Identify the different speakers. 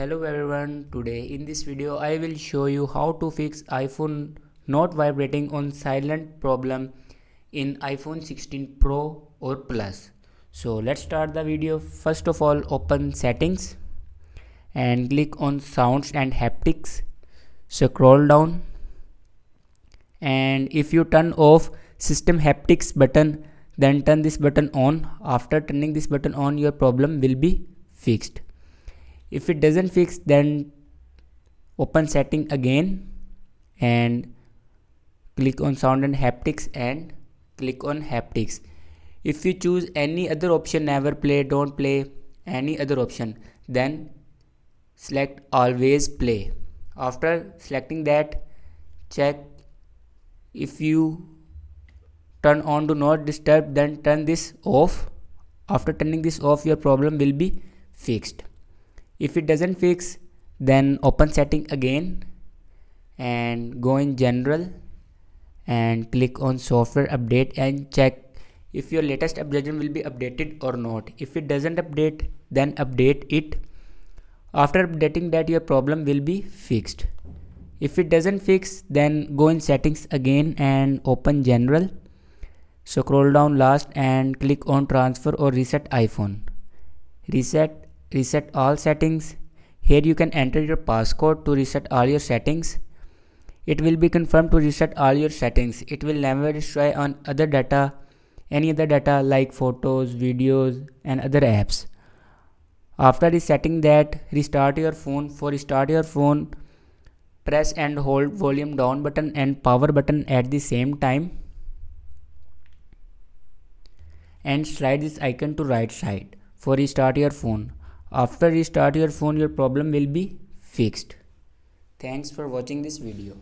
Speaker 1: Hello everyone, today in this video I will show you how to fix iPhone not vibrating on silent problem in iPhone 16 Pro or Plus. So let's start the video. First of all, open settings and click on sounds and haptics. Scroll down, and if you turn off system haptics button, then turn this button on. After turning this button on, your problem will be fixed. If it doesn't fix, then open setting again and click on sound and haptics and click on haptics. If you choose any other option, never play, don't play, any other option, then select always play. After selecting that, check if you turn on do not disturb, then turn this off. After turning this off, your problem will be fixed. If it doesn't fix, then open setting again and go in general and click on software update and check if your latest update will be updated or not. If it doesn't update, then update it. After updating that, your problem will be fixed. If it doesn't fix, then go in settings again and open general. Scroll down last and click on transfer or reset iPhone. Reset all settings. Here you can enter your passcode to reset all your settings. It will be confirmed to reset all your settings. It will never destroy on any other data like photos, videos and other apps. After resetting that, restart your phone. For restart your phone, press and hold volume down button and power button at the same time and slide this icon to right side for restart your phone. After restart your phone, your problem will be fixed. Thanks for watching this video.